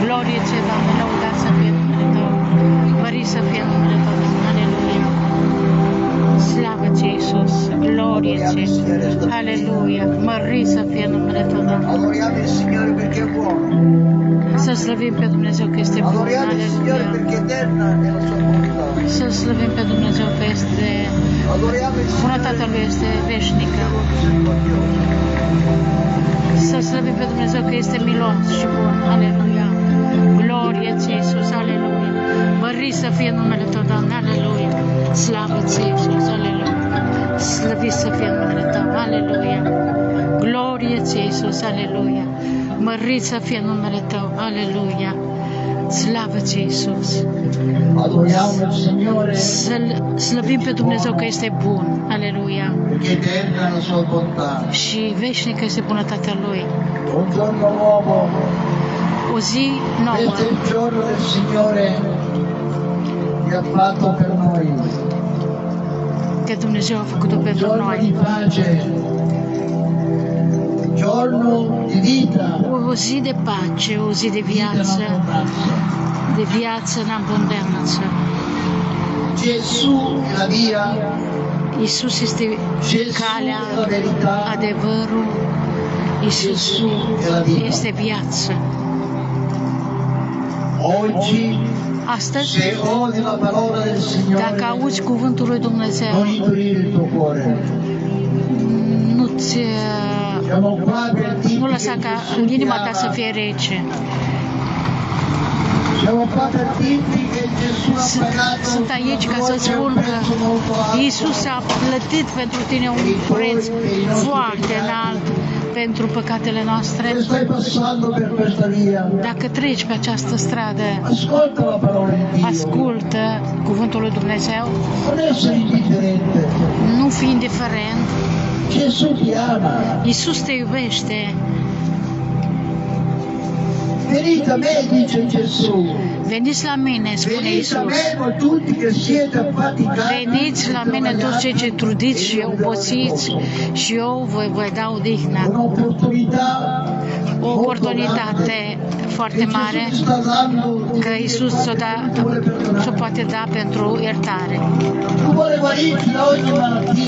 Glorie ție, Doamne, lăudat să fie numele Tău, mărit să fie numele Tău, aleluia. Slavă ție, Iisus, glorie ție, aleluia, mărit să fie numele Tău, Doamne. Să slăvim pe Dumnezeu că este bun, aleluia. Să slăvim pe Dumnezeu că este bunătatea Lui este veșnică. Să slăvim pe Dumnezeu că este milos și bun, aleluia. Glorie ție, Iisus, aleluia. Mărit să fie numele Tău, Doamne, aleluia. Slavă ție, Iisus, aleluia. Slăvit să fie numele Tău, aleluia. Glorie ție, Iisus, aleluia. Mărit să fie numele Tău, aleluia. Slavă ție, Iisus. Slăvim pe Dumnezeu că este bun, aleluia. Și veșnică este bunătatea Lui. O zi nouă. Că Dumnezeu a făcut-o pentru noi. O zi de pace, o zi de viață în abundență. Iisus este calea, adevărul, Iisus este viață. Astăzi, dacă auzi cuvântul lui Dumnezeu, nu lăsa ca inima ta să fie rece. Sunt aici ca să spun că Iisus a plătit pentru tine un preț foarte înalt pentru păcatele noastre. Dacă treci pe această stradă, ascultă cuvântul lui Dumnezeu. Nu fi indiferent. Iisus te iubește. Veniți la mine, spune Iisus. Veniți la mine toți cei ce trudiți și obosiți și eu vă voi da odihnă. O oportunitate foarte mare că Iisus ți-o poate da pentru iertare.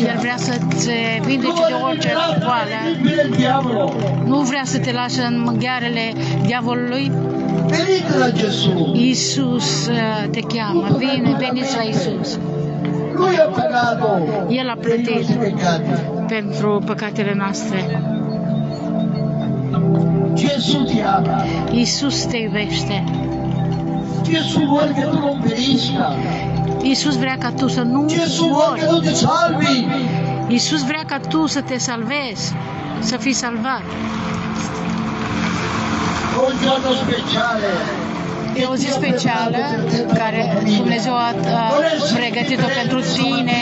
El vrea să-ți vindece de orice boală. Nu vrea să te lase în ghearele diavolului. Iisus te cheamă. Veniți la Iisus. El a plătit pentru păcatele noastre. Iisus te iubește. Iisus vrea ca tu să nu mori. Iisus vrea ca tu să te salvezi, să fii salvat. E o zi specială care Dumnezeu a pregătit-o pentru tine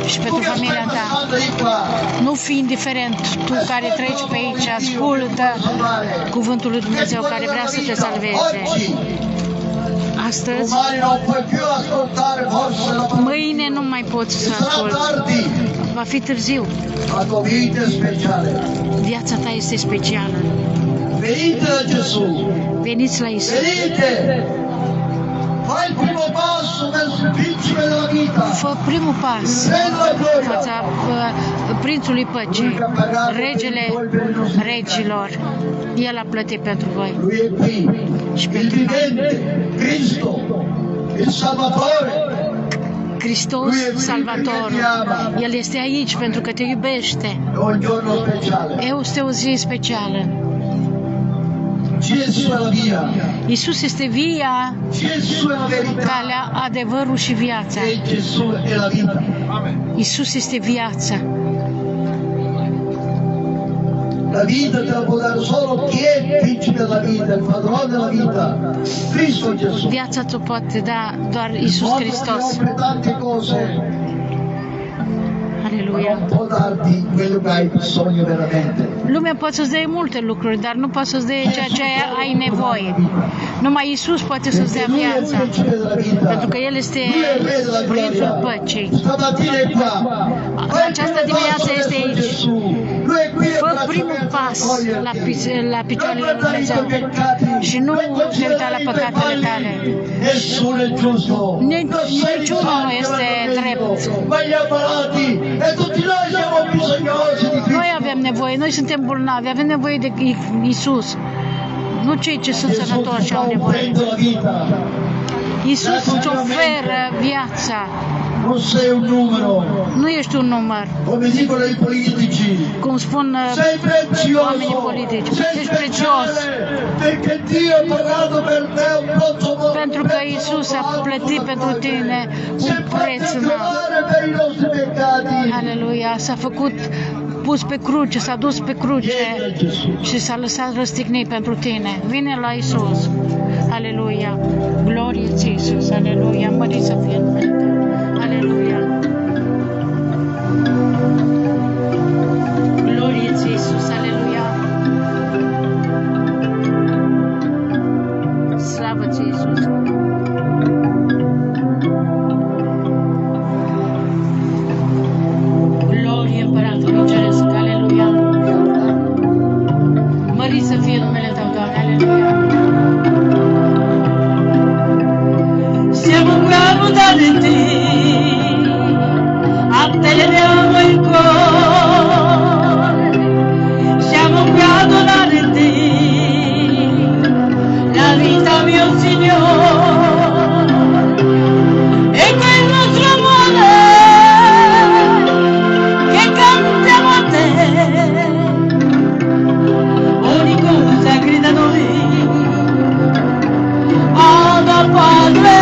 și pentru familia ta. Nu fi indiferent, tu care treci pe aici, ascultă cuvântul lui Dumnezeu care vrea să te salveze. Astăzi, mâine nu mai poți să asculti. Va fi târziu. Viața ta este specială. Veniți la Iisus. Fă primul pas în fața Prințului Păcii, Regele Regilor. El a plătit pentru voi și pentru noi. Hristos, Salvatorul. El este aici pentru că te iubește. Este o zi specială. Iisus este via, calea, adevărul și viața. Iisus este viața. La vita te la può dare solo chi è il principe della vita, il padrone della vita, Cristo Gesù. Viața ți-o poate da doar Iisus Hristos. Tante cose. Aleluia. Non può darti quello che hai bisogno veramente. Lumea poate să-ți dea multe lucruri, dar nu poate să-ți dea ceea ce ai nevoie. Numai Iisus poate să-ți dea viața. Pentru că El este Prințul Păcii. Această dimineață este aici. è qui a Fă braccia primul aperte pas per toglierti. la picioarele Non lui guardare i tuoi Dumnezeu peccati, și nu non te uita la considerare i tuoi păcatele falli. tale. Nessuno è giusto. Non sei Niciunul nu santo, este drept. ma gli ammalati e tutti noi siamo bisognosi di Noi Cristo. avem nevoie, noi suntem bolnavi, avem nevoie de Isus. Nu cei ce sunt Gesù ti sănătoși sta au nevoie. offrendo la vita. Isus îți oferă viața. Non sei un numero, Nu ești un număr, come dicono i politici. cum spun Sei oamenii prezioso, politici. sei Ești prețios, speciale, perché Dio ha pagato per te un prezzo molto pentru că Isus a plătit pentru tine un preț înalt. per i nostri peccati. Aleluia, s-a făcut, pus pe cruce, s-a dus pe cruce Vieni a Gesù. și s-a lăsat răstignit pentru tine. Vine la Isus. Aleluia. Glorie ție, Isus. Aleluia. Mărit să fie numele Tău. Aleluia. Glorie ție, Isus. Aleluia. Slavă ție, Isus. Glorie Împăratului Ceresc. Aleluia. Mărit să fie numele Tău, Doamne. Aleluia. Siamo qui a lodare te, a te leviamo il cuore, siamo qui a adorare te, la vita mio Signore, e quel nostro amore che cantiamo a te, ogni cosa grida noi, Abba Padre.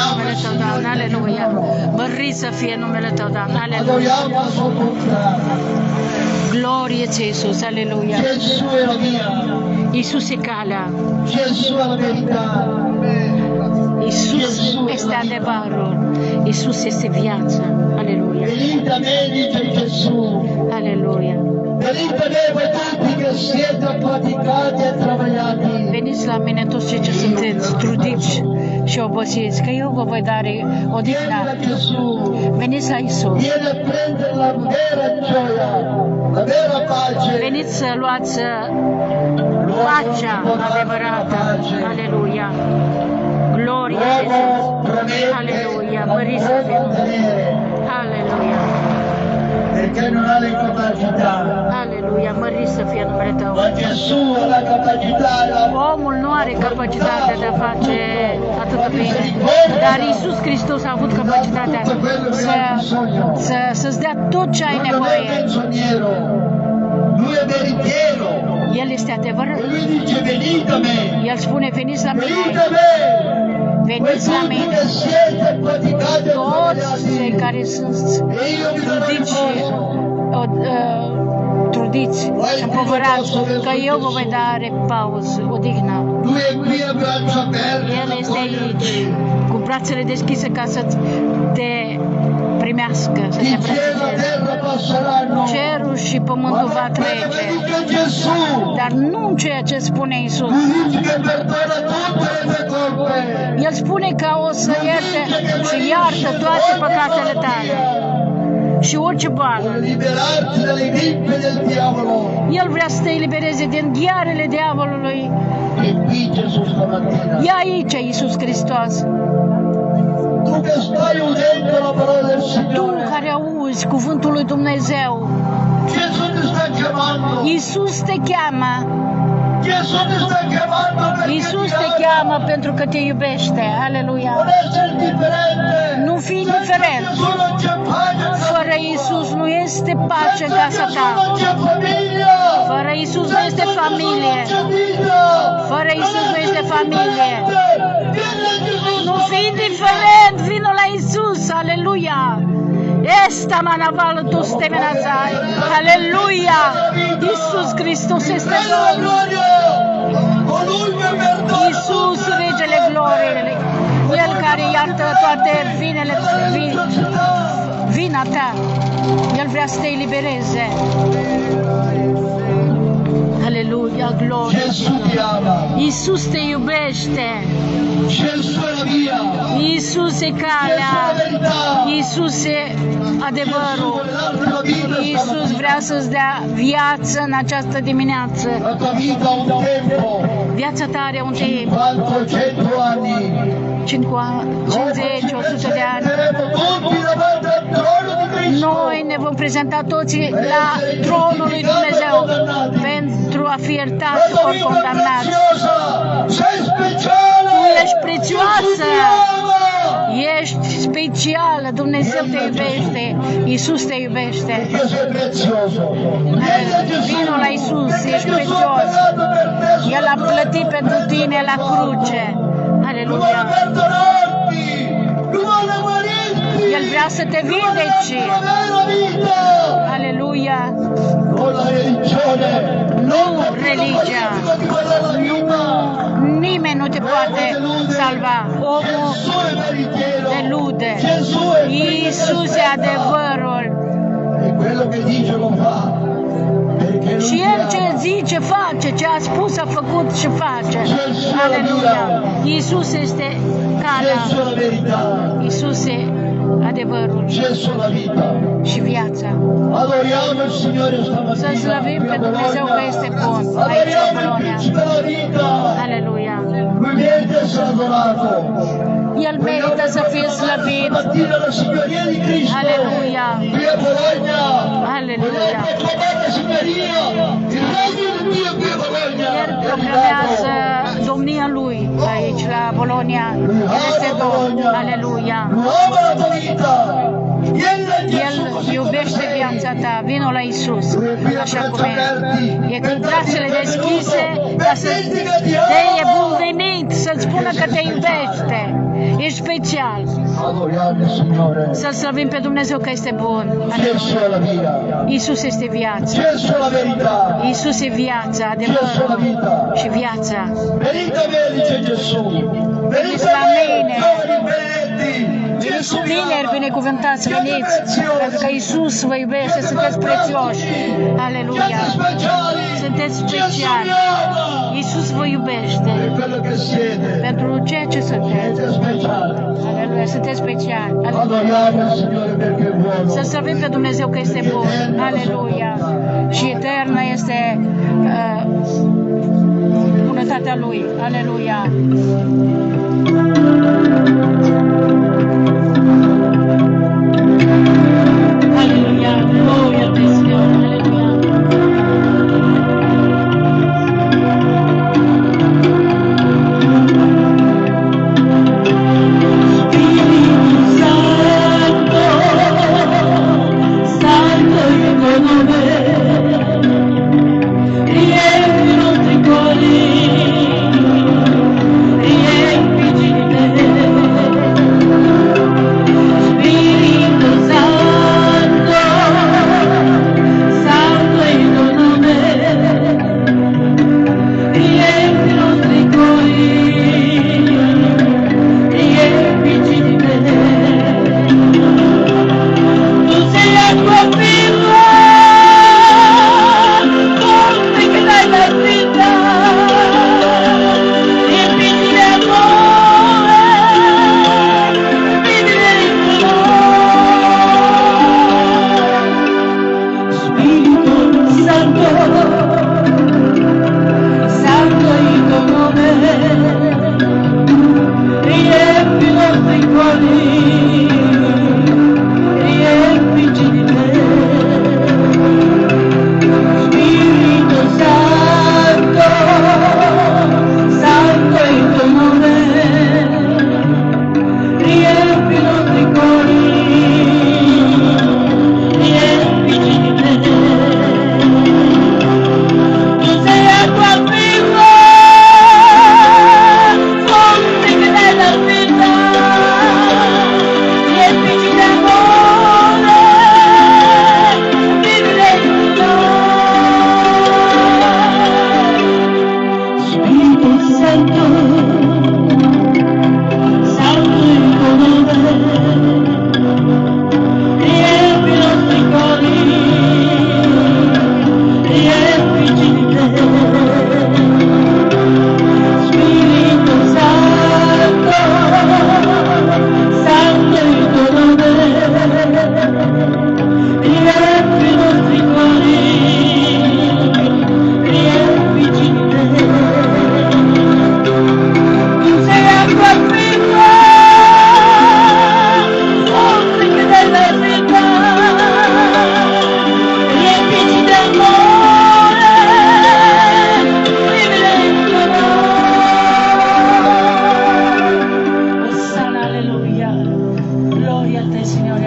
numele Tău, Doamne, aleluia. Mărit să fie numele Tău, Doamne, aleluia. Adoriamo la sua bontà. Glorie ție, Iisus, aleluia. Gesù è la via. Iisus e calea. Gesù è la verità. Iisus este adevărul. Iisus este viața. Aleluia. Venite a me, dice Gesù. Aleluia. Venite a me voi tutti che siete affaticati e travagliati. Veniți la mine toți cei ce sunteți trudiți și obosiți, că eu vă voi da odihnă. Vieni a Gesù. Veniți la Iisus. Vieni a prendere la vera gioia, la vera pace. Veniți să luați pacea adevărată. Aleluia. Glorie Iisus. Aleluia. Măriți să fie numele. Aleluia. Perché non ha le capacità. Aleluia. Măriți să fie numele Tău. Ma Gesù ha la capacità, Omul nu are capacitatea de a face atât bine, dar Iisus Hristos a avut capacitatea să-ți dea tot ce ai non è nevoie. menzognero, lui è veritiero. El este adevărat. E lui dice venite a me, El spune, veniți la venite mine, a me. Voi veniți la tutti mine, che siete affaticati e toți cei travagliati. care sunt E io vi darò trudiți și riposo. trudiți și împovărați, că eu vă voi da pauză, odihnă. Lui è qui a braccia aperte. El ad este aici, accoglierti. cu brațele deschise ca să te primească, să te Il cielo e la îmbrățișeze. terra passeranno. Cerul și pământul va Ma quello trece, che dice Gesù. dar nu ceea ce spune Iisus. Lui dice che perdona tutte le tue colpe. El spune că o să ierte și iartă toate păcatele tale și orice boală. Vuole liberarti dalle grippe del diavolo. El vrea să te elibereze din ghearele diavolului. E qui Gesù stamattina. E aici Iisus Hristos. Tu che stai udendo la parola del Tu Signore. care auzi cuvântul lui Dumnezeu, Gesù ti sta chiamando. Iisus te cheamă. Gesù ti sta chiamando perché Iisus ti te ama. cheamă pentru că te iubește. Aleluia. Non essere indifferente. Nu fi indiferent. Gesù non c'è pace. Fără Iisus nu este pace în casa Gesù ta. non c'è famiglia. Fără Iisus nu este familie. Fără Iisus nu este familie. Nu fi indiferent, vino la Iisus, aleluia. Esta manavală tu stemenazai, aleluia. Iisus Hristos este Domnul. Iisus, regele gloriei, El care iartă toate vina ta. El vrea să te elibereze. Aleluia, glorie. Gesù ti ama. Iisus te iubește. Gesù è la via. Iisus e calea. Iisus e adevărul. Iisus vrea să-ți dea viață în această dimineață. La tua vita ha un tempo. Viața ta are un timp. 400 anni. 50, 100 de ani. Saremo tutti davanti al trono di Cristo. Noi ne vom prezenta toți la tronul lui Dumnezeu pentru a fi iertați La tua ori vita è condamnați. preziosa. Sei speciale. Tu ești prețioasă. Gesù ti ama. Ești specială, Dumnezeu te iubește, Iisus te iubește. Io sei prezioso. Vieni a Gesù. Vino la Iisus, Perché ești Gesù ha prețios. pagato per te sul El a plătit pentru tine la cruce. Lui vuole Aleluia. perdonarti. Lui vuole guarirti. El vrea să te vindeci. La vera vita. Aleluia. Non la religione. Nu religia. Ti guarda la vita. Nimeni nu te poate salva. Omul Gesù è veritiero. delude. Gesù è Iisus e adevărul. E quello che dice lo fa. Perché lui Și ti El ce ama. zice, face, ce a spus, a făcut și face. Aleluia. Iisus este calea. Gesù è la verità. Iisus e adevărul Gesù è la vita. și viața. Adoriamo il Signore stamattina. Să slăvim pe Dumnezeu că este bun aici la Adoriamo il Polonia. Principe della vita. Aleluia. Lui merita di essere adorato. El merită să fie slăvit. Stamattina la signoria di Cristo. Alleluia. Qui a Bologna. Alleluia. Volete acclamare signoria. Il regno di Dio qui a Bologna. El proclamează domnia Lui aici la Polonia. El este Domn. Aleluia. Lui ama la tua vita. Vieni da El Gesù così iubește come viața sei. ta. Vino la Iisus, Lui è qui a așa cum braccia e. aperti. E cu brațele deschise ca să Benedica ti te e ama. bun venit, să-ți spună că te iubește. Ești special. Adoriamo il Signore. Să-L slăvim pe Dumnezeu că este bun. Gesù è la via. Iisus este viața. Gesù è la verità. Iisus e viața, Gesù è la adevărul vita. și viața. Venite a me, dice Gesù. Venite a la me, mine. giovani benedetti. Gesù vi Tineri ama. binecuvântați, veniți, pentru că Iisus vă iubește, sunteți prețioși. Aleluia! Siete speciali. Sunteți Gesù speciali. vi ama. Iisus vă iubește Per quello che siete. pentru ceea ce sunteți. Siete speciali. Aleluia! Sunteți speciali. Aleluia! Adoriamo il Signore perché è buono. Să slăvim pe Dumnezeu că este bun. Aleluia! Și eternă este bunătatea Lui. Aleluia! Aleluia! Gloria a te, Signore!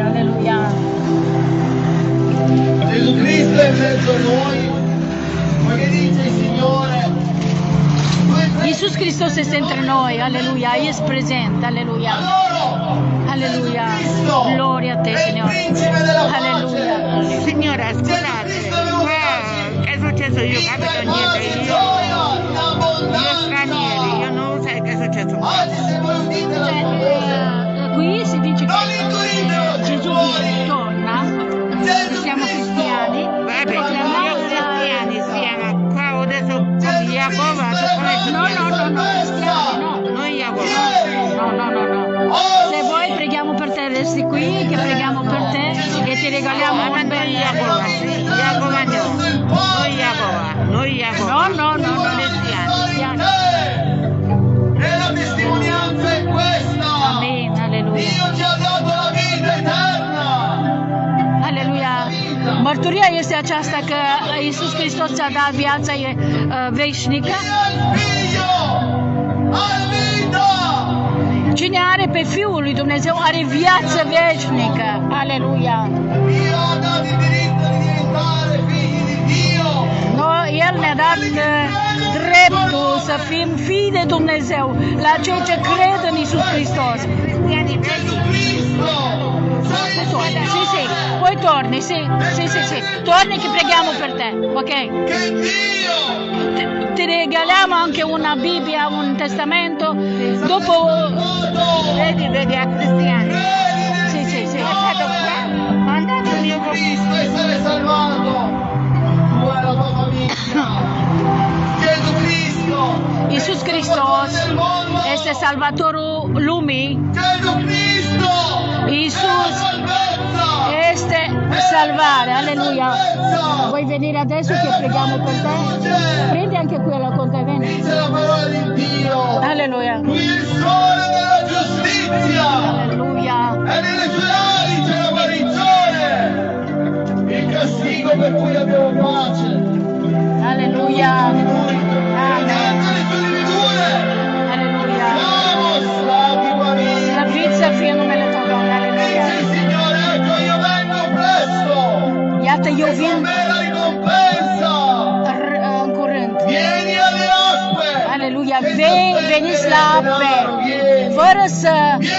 Aleluia! Iisus Hristos este între noi, aleluia, ești prezent, aleluia, aleluia, gloria a te, Signore, aleluia. Signora, scusate, che è successo? Io capito niente, io stranieri, io non sai che è successo. Qui si dice che Gesù torna, che siamo cristiani, Vabbè, siamo cristiani, siamo qua adesso con Giacova, no, cristiani, no. noi Giacova. No. Se vuoi preghiamo per te, resti qui, che preghiamo per te e ti regaliamo un bel Giacova, sì, Giacova no, noi Giacova. No, cristiani. E la testimonianza è questa. Amen, alleluia. Dio ci ha dato la vita eterna. Aleluia! Mărturia este aceasta că Iisus Hristos ți-a dat viața veșnică. Figlio ha vita. Cine are pe Fiul lui Dumnezeu are viață veșnică. Aleluia! Dio ha dato il diritto di diventare figli di Dio. El ne-a dat dreptul să fim fii de Dumnezeu la cei ce cred în Iisus Hristos. Sì, poi torni, sì. Torni che preghiamo per te, ok? Ti regaliamo anche una Bibbia, un testamento, dopo... Vedi a cristiani. Sì. Mandate il mio Cristo essere salvato, tu e la tua famiglia. Gesù Cristo, Iisus Hristos este salvatorul lumii. Gesù Cristo, Iisus este salvare, alleluia. Vuoi venire adesso che preghiamo per te? Prendi anche quella con te, vieni. dice la parola di Dio. Alleluia. Lui è il sole della giustizia. Alleluia. E nelle sue ali c'è la guarigione. Il castigo per cui abbiamo pace. Alleluia. Amen. Alleluia. Slăviți să fie numele Tău, Doamne, alleluia. Signore, ecco io vengo presto. Iată, eu vin Con me la ricompensa. în curând. Vieni alle acque. Alleluia. Veniți la ape, fără să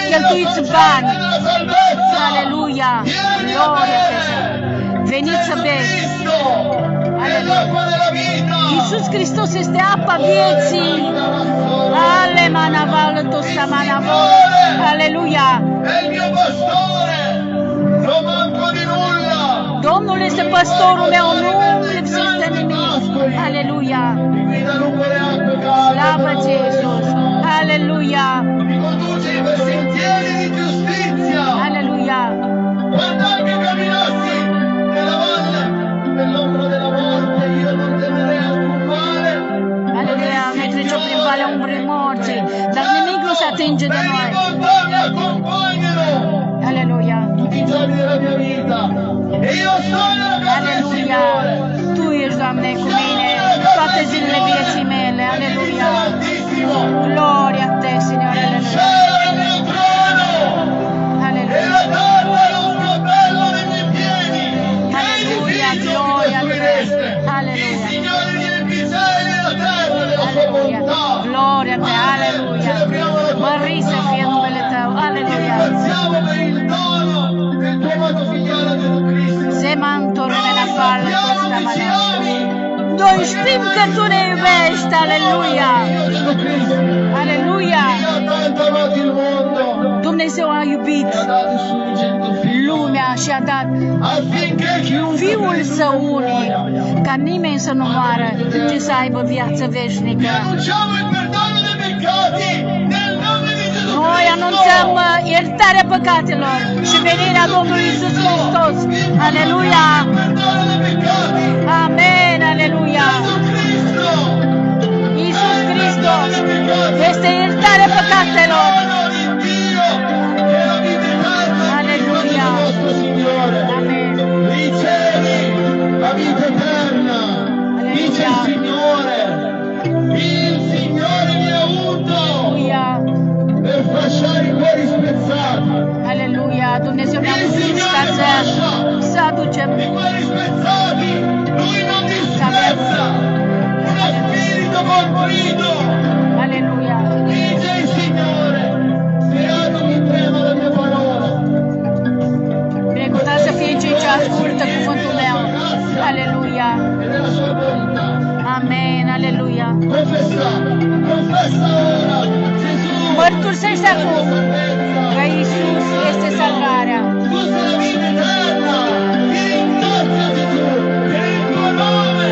cheltuiți bani. Alleluia. Gloria a Te. Veniți să beți. Iisus Hristos este apa vieții. Ale manavală tosta manavol. Alleluia. Domnul este păstorul meu, nu lipsesc de nimic. Alleluia. Slavă-ți, Iisus. Alleluia. Alleluia. Quando anche camminassi nella valle dell'ombra della morte, io non temerei alcun male. Alleluia, noi trecem prin valea umbrei morții, dar nimic nu se atinge de noi. Mi accompagnano Alleluia. tutti i giorni della mia vita. E io sono nella casa del Alleluia. Signore. Tu ești, Doamne, cu mine toate zilele vieții mele. Alleluia. Gloria a Te, Signore. Alleluia. Cielo è il mio trono. E Alleluia. la terra è lo sgabello dei miei piedi. Alleluia, gloria a Te. Alleluia. Signore riempi i cieli e la terra della sua Alleluia. bontà. Gloria a Te. Alleluia. Mărit să fie numele Tău. Alleluia. Ringraziamo per il dono del tuo amato figliolo Gesù Cristo. Semantore nella palla questa manera. Noi știm că Tu ne iubești. Alleluia. Gesù Cristo. Alleluia. Dio ha tanto amato il mondo. Dumnezeu a iubit Ha dato il suo unigento figlio. lumea și a dat Affinché chiunque Fiul Său unic, ca nimeni să nu moară, ci să aibă viață vi veșnică. annunciamo il perdono dei peccati nel nome di Gesù Noi Cristo. anunțăm iertarea păcatelor și venirea Domnului Iisus Hristos. Aleluia! Perdono dei peccati. Amen! Aleluia! Cristo. Iisus Hristos este iertarea păcatelor. Alleluia. Amen. Ricevi la vita eterna, dice il Signore. Il Signore mi ha unto Alleluia! per fasciare i cuori spezzati. Aleluia! Dumnezeu ne-a ungit ca să aducem I cuori spezzati, Lui non disprezza uno spirito contrito. Aleluia! Dice il Signore, beato chi trema la mia parola. Binecuvântat să fie cei ce ascultă cuvântul meu. Aleluia! E nella sua bontà. Amen! Aleluia! Confessa ora, Gesù. Mărturisește acum că Iisus este salvarea. Tu sei la vita eterna. Ti ringrazio Gesù per il tuo nome.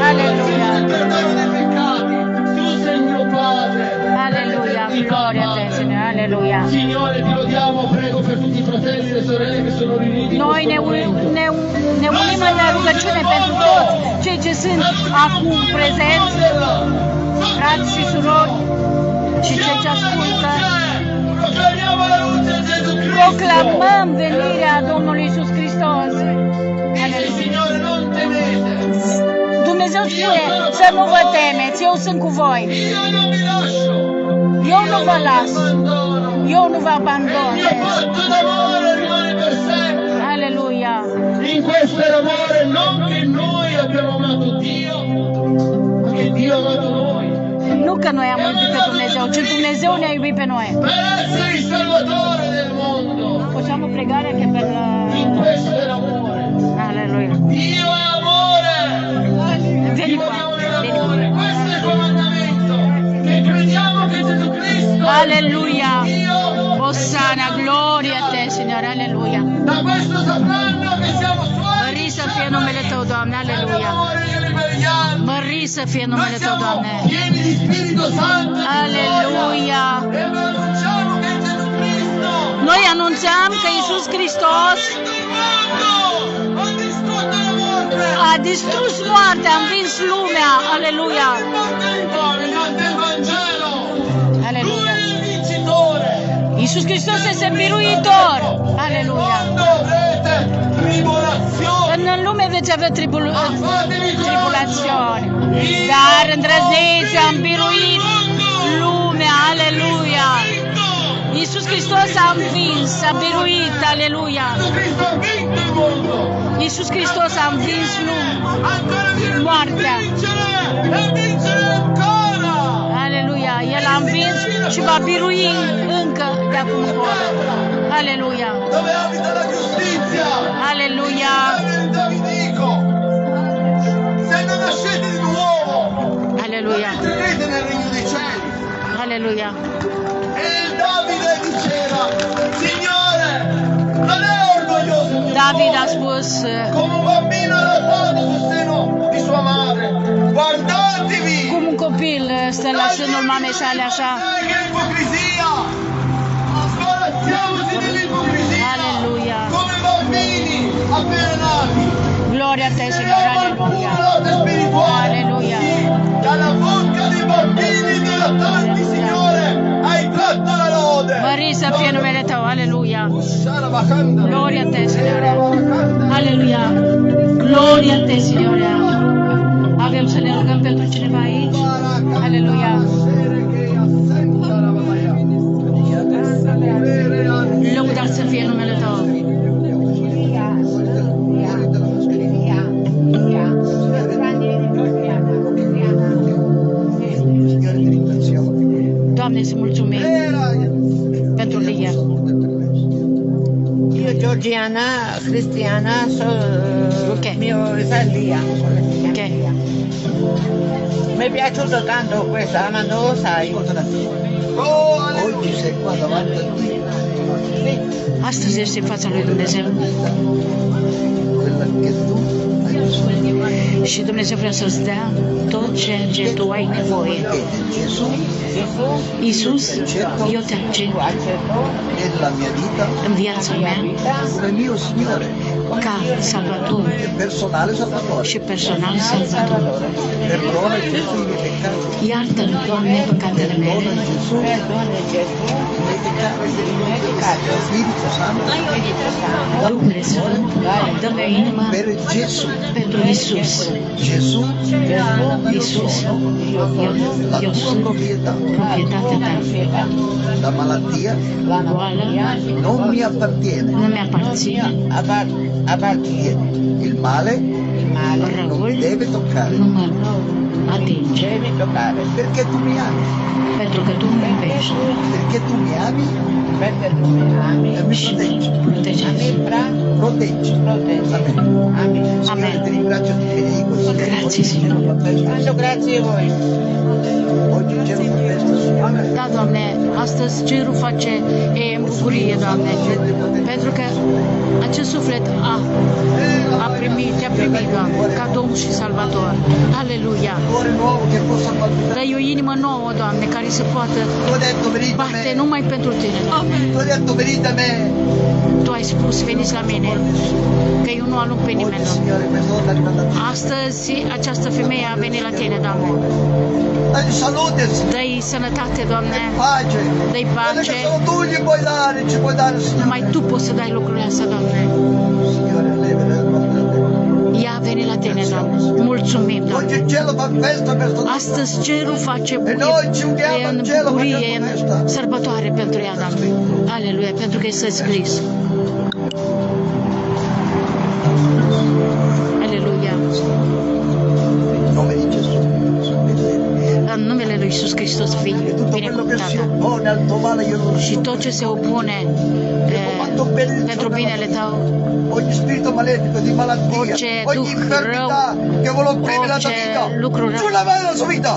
Alleluia. Il perdono dei peccati. Tu sei il mio Padre. Aleluia! Gloria a Te, Signore! Aleluia! Signore, ti lodiamo, prego per tutti i fratelli e le sorelle che sono riuniti in Noi questo momento. ne unim în rugăciune pentru toți cei ce sunt acum prezenți, frați și surori, și cei ce ascultă. Proclamiamo la luce di Gesù Cristo. Proclamăm venirea Domnului Iisus Hristos. Dice il Signore, non temete. Dumnezeu spune să nu vă temeți, eu sunt cu voi. Io non vi lascio. Eu nu vă las, Abbandono. eu nu vă Il abandon. mio patto d'amore rimane per sempre. Aleluia! In questo è l'amore non che noi abbiamo amato Dio, ma che Dio ha amato noi. Nu că noi am iubit pe Dumnezeu, ci Dumnezeu ne-a iubit pe noi. per essere il Salvatore del mondo. Facciamo pregare che per la... In questo è l'amore. Alleluia. Dio è amore. Vieni qua, Viviamo vieni nell'amore. qua. Questo è il comandamento. Che crediamo che Gesù Cristo Alleluia. Dio Osana, gloria a te, Signore, alleluia. da questo sapranno che siamo suoi. Mări să fie numele Tău, Doamne, alleluia. Amore gli uni per gli altri. Mări să fie Noi numele Tău, siamo Doamne. pieni di Spirito Santo. di Alleluia. gioia. E noi annunciamo che Gesù Cristo Noi anunțăm că Iisus Hristos ha distrutto la morte. a distrus moartea, a învins lumea, alleluia. Del Vangelo. Lui Alleluia. è il vincitore. Iisus Hristos este biruitor, alleluia. Quando avrete tribolazione, În lume veți avea fatevi tribulațiuni, dar îndrăzniți, am biruit lumea, alleluia. Iisus Hristos a învins, a biruit, alleluia. Cristo ha vinto il mondo. Iisus Hristos a învins lumea, Ancora viene moartea. e vincere ancora. Alleluia. El a învins și va birui încă de acum încolo. Alleluia. Dove abita la giustizia? Alleluia. Vi dico, se non nascete di nuovo, Alleluia. entrerete nel regno dei cieli. Alleluia. E Davide diceva, Signore, non è orgoglioso il mio David a cuore, spus, come un bambino allattato sul seno di sua madre. Guardatevi! cum un copil stă la sânul mamei sale așa. Che ipocrisia! Sbarazziamoci dell'ipocrisia! Alleluia. Come bambini appena nati! Gloria a te, Signore, alleluia. Lotte spirituali! Alleluia. Dalla bocca dei bambini dilettanti, Signore, hai tratto la lode! Mări să fie numele Tău, alleluia. Sharabakanda. Gloria a te, Signore. Alleluia. Gloria a te, Signore. Avem să ne rugăm pentru cineva aici. Alleluia. Lăudat să fie numele Tău. Doamne, să mulțumim pentru Lia. Io Georgiana, cristiana, Ok. mio Italia. Ok. Mi è piaciuto tanto questa, ma non lo sai. Oggi sei qua davanti a Dio. Astăzi ești în fața lui Dumnezeu Quella che tu hai bisogno. și Dumnezeu vrea să-ți dea tot ceea ce tu ai nevoie. Gesù Gesù, Iisus, eu te accept tu accetto nella mia vita în viața mea come mio Signore ca Salvator e personale Salvatore. și personal Salvator. Perdona Gesù i miei peccati. Iartă-l, Doamne, păcatele mele. Perdona Gesù i perdone Gesù, miei peccati. Spirito Santo Duhul Sfânt, dă-mi o inimă per Gesù. pentru Iisus. Gesù, Iisus, la eu tua sunt proprietà. proprietatea ta. La malattia Boala non mi appartiene. nu mi-aparține. appartiene. Il male Il male non Răul mi deve toccare. nu mă atinge, devi toccare, Perché tu mi ami. pentru că tu mă iubești Perché tu mi ami perché tu mi ami, e mi și proteggi. mă protejești. Proteggi. proteggi. Amen. Amen. Signore, ti ringrazio perché dico Grazie, Signore. Tanto grazie a voi. Oggi c'è una festa, Signore. Da, Doamne, astăzi cerul face în bucurie, Doamne, pentru că acest suflet a primit, te-a primit, Doamne, ca Domn și Salvator. Aleluia! Cuore nuovo che possa palpitare. Dă-i o inimă nouă, Doamne, care să poată Tu hai detto venite a bate me. numai pentru Tine, Doamne. Tu hai detto venite a me. Tu ai spus, veniți la mine, că eu nu alung pe nimeni, Oggi, Doamne. Signore, questa donna è arrivata a te. Astăzi această femeie a venit la Tine, Doamne. Dai salute, Signore. Dă-i sănătate, Doamne. Pace. Dai Quelle pace. che solo tu gli puoi dare, ci puoi dare, Signore. Numai Tu poți să dai lucrurile astea, Doamne. Signore, lei vede la nostra te. Ea a venit la Tine, Doamne. Mulțumim, Doamne. Oggi il cielo fa festa per sta Astăzi cerul face E noi ci uniamo în al cielo bucurie, facendo în festa. sărbătoare pentru ea, Doamne. Aleluia, pentru că este scris. Aleluia. In nome di Gesù. În numele lui Iisus Hristos. si Tată. oppone al tuo male io lo Și tot ce se opune pentru binele Tău, ogni spirito maledico di malattia, Orice ogni duh infermità che vuole opprimere la tua orice vita, lucru rău, sulla mano della sua vita.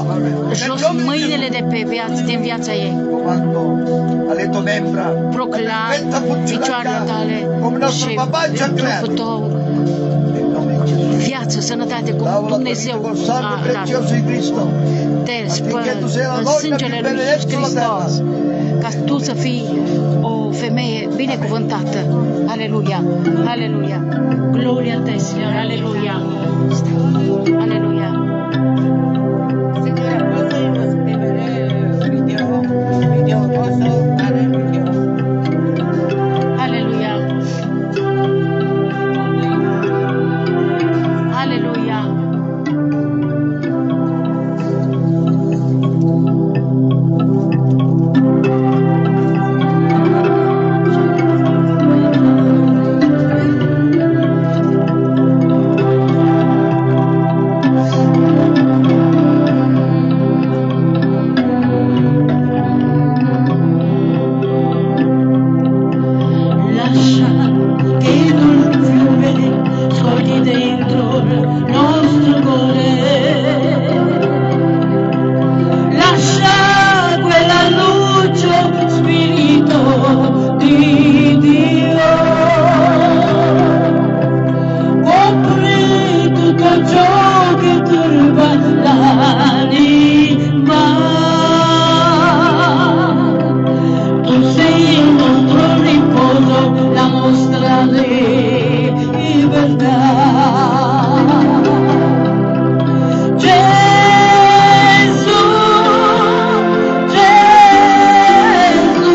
jos mâinile de pe din viața ei. Comando alle tue membra, Proclam perfetta funzionalità, picioarele tale come nostro și papà ci ha creato. trupul Tău, Nel nome di Gesù. viață, sănătate, cum Lavo la tua vita Dumnezeu col sangue a dat. prezioso di Cristo. Te Affinché tu sia la în donna sângele più lui benedetta Iisus sulla terra. Hristos, ca tu să fii o femeie binecuvântată. Aleluia, aleluia. Gloria a Te, Signore, aleluia. Aleluia. Signora, posso io scrivere video, posso fare video? Aleluia. Aleluia. Lascia che il fiume scordi dentro il nostro cuore. Lascia quella luce, Spirito di Dio. Copri tutto ciò che turba l'anima. Tu sei il nostro riposo, la nostra libertà. Gesù, Gesù,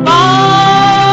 Padre,